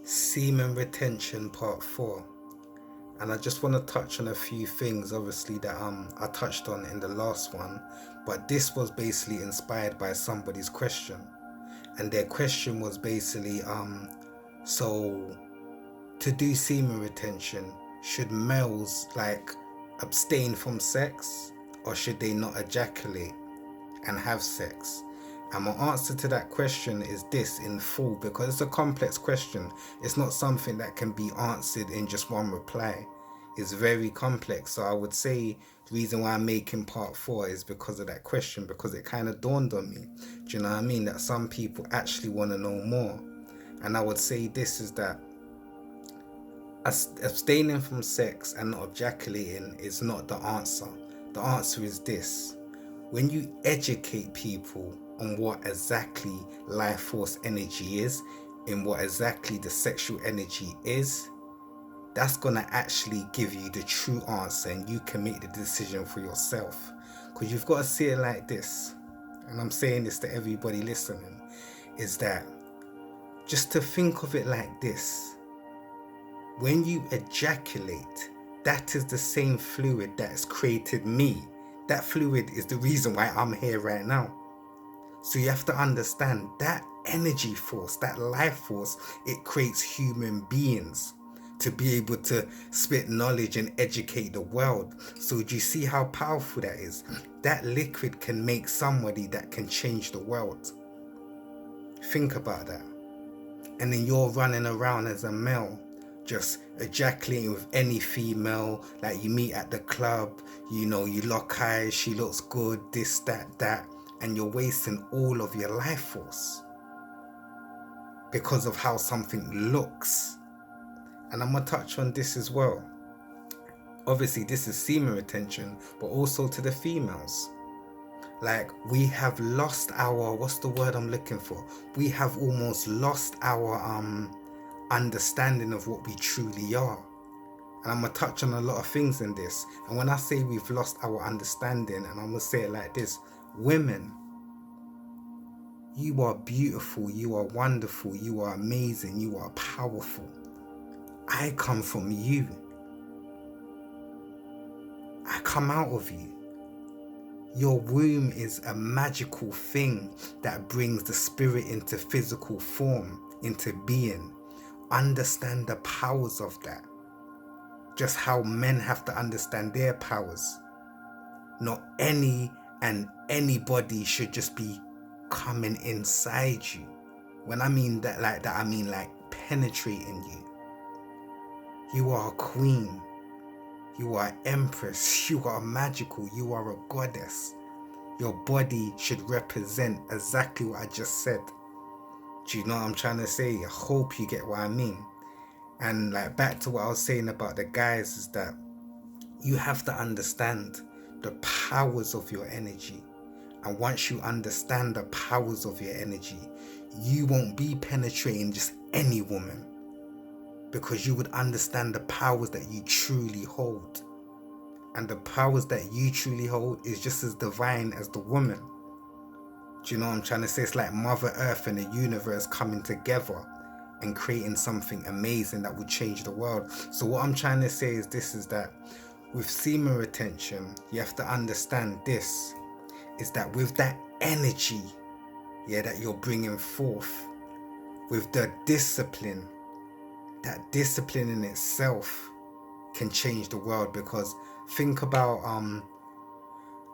Semen retention part 4, and I just want to touch on a few things obviously that I touched on in the last one, but this was basically inspired by somebody's question, and their question was basically so to do semen retention, should males like abstain from sex, or should they not ejaculate and have sex? And my answer to that question is this in full, because it's a complex question. It's not something that can be answered in just one reply. It's very complex. So I would say the reason why I'm making part 4 is because of that question, because it kind of dawned on me. Do you know what I mean? That some people actually want to know more. And I would say this is that abstaining from sex and not ejaculating is not the answer. The answer is this: when you educate people on what exactly life force energy is, and what exactly the sexual energy is, that's gonna actually give you the true answer, and you can make the decision for yourself. Because you've got to see it like this, and I'm saying this to everybody listening, is that just to think of it like this: when you ejaculate, that is the same fluid that has created me. That fluid is the reason why I'm here right now. So you have to understand that energy force, that life force, it creates human beings to be able to spit knowledge and educate the world. So do you see how powerful that is? That liquid can make somebody that can change the world. Think about that. And then you're running around as a male, just ejaculating with any female like you meet at the club, you know, you lock eyes, she looks good, this, that, and you're wasting all of your life force because of how something looks. And I'm gonna touch on this as well. Obviously this is semen retention, but also to the females. Like, we have lost our, what's the word I'm looking for? We have almost lost our understanding of what we truly are. And I'm gonna touch on a lot of things in this. And when I say we've lost our understanding, and I'm gonna say it like this: women, you are beautiful, you are wonderful, you are amazing, you are powerful. I come from you. I come out of you. Your womb is a magical thing that brings the spirit into physical form, into being. Understand the powers of that. Just how men have to understand their powers. Not any and anybody should just be coming inside you. When I mean that like that, I mean like penetrating you. You are a queen. You are empress. You are magical. You are a goddess. Your body should represent exactly what I just said. Do you know what I'm trying to say? I hope you get what I mean. And like back to what I was saying about the guys, is that you have to understand the powers of your energy. And once you understand the powers of your energy, you won't be penetrating just any woman, because you would understand the powers that you truly hold. And the powers that you truly hold is just as divine as the woman. Do you know what I'm trying to say? It's like Mother Earth and the universe coming together and creating something amazing that would change the world. So what I'm trying to say is this, is that with semen retention, you have to understand this, is that with that energy, that you're bringing forth, with the discipline, that discipline in itself can change the world. Because think about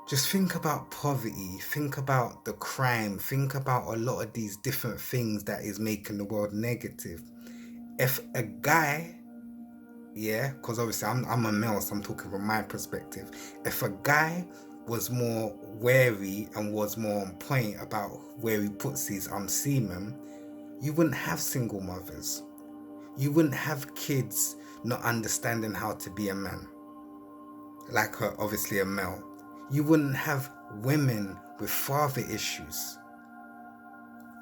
just think about poverty, think about the crime, think about a lot of these different things that is making the world negative. If a guy, because obviously I'm a male, so I'm talking from my perspective. If a guy was more wary and was more on point about where he puts his semen, you wouldn't have single mothers. You wouldn't have kids not understanding how to be a man, like obviously a male. You wouldn't have women with father issues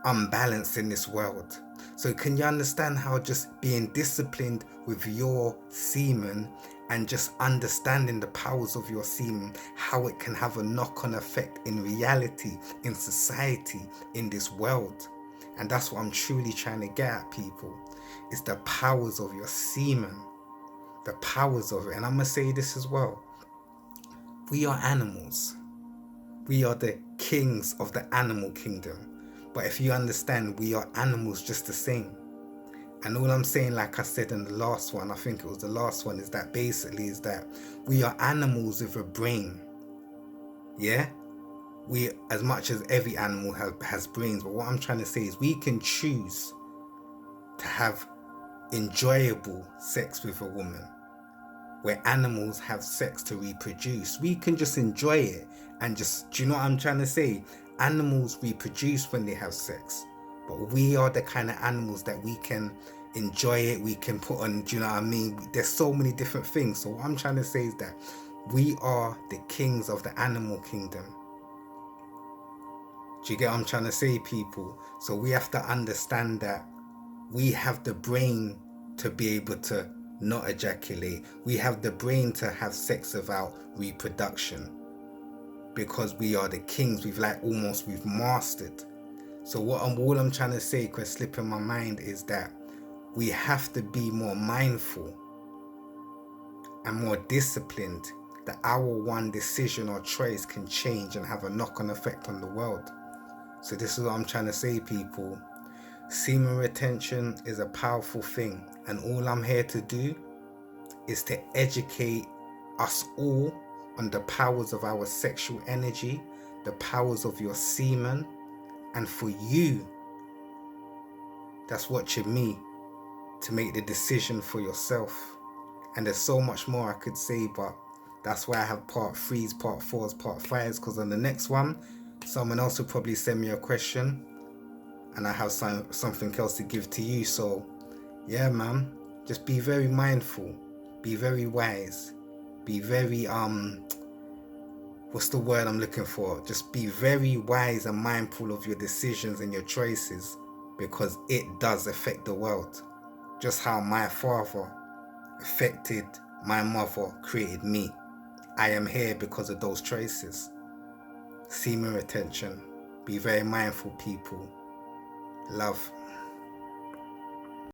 unbalanced in this world. So can you understand how just being disciplined with your semen and just understanding the powers of your semen, how it can have a knock-on effect in reality, in society, in this world? And that's what I'm truly trying to get at, people, is the powers of your semen. The powers of it. And I'm going to say this as well. We are animals. We are the kings of the animal kingdom. But if you understand, we are animals just the same. And all I'm saying, like I said in the last one, I think it was the last one, is that basically is that we are animals with a brain. Yeah? We, as much as every animal has brains, but what I'm trying to say is we can choose to have enjoyable sex with a woman, where animals have sex to reproduce. We can just enjoy it and just, do you know what I'm trying to say? Animals reproduce when they have sex, but we are the kind of animals that we can enjoy it, we can put on, do you know what I mean? There's so many different things. So what I'm trying to say is that we are the kings of the animal kingdom. Do you get what I'm trying to say, people? So we have to understand that we have the brain to be able to not ejaculate. We have the brain to have sex without reproduction, because we are the kings. We've mastered. So all I'm trying to say, because slipping my mind, is that we have to be more mindful and more disciplined, that our one decision or choice can change and have a knock-on effect on the world. So this is what I'm trying to say, people. Semen retention is a powerful thing, and all I'm here to do is to educate us all on the powers of our sexual energy, the powers of your semen, and for you that's watching me to make the decision for yourself. And there's so much more I could say, but that's why I have part 3s, part 4s, part 5s, because on the next one someone else will probably send me a question and I have something else to give to you. So yeah, man, just be very mindful, be very wise, be very what's the word I'm looking for? Just be very wise and mindful of your decisions and your choices, because it does affect the world. Just how my father affected my mother, created me. I am here because of those choices. Semen retention. Be very mindful, people. Love.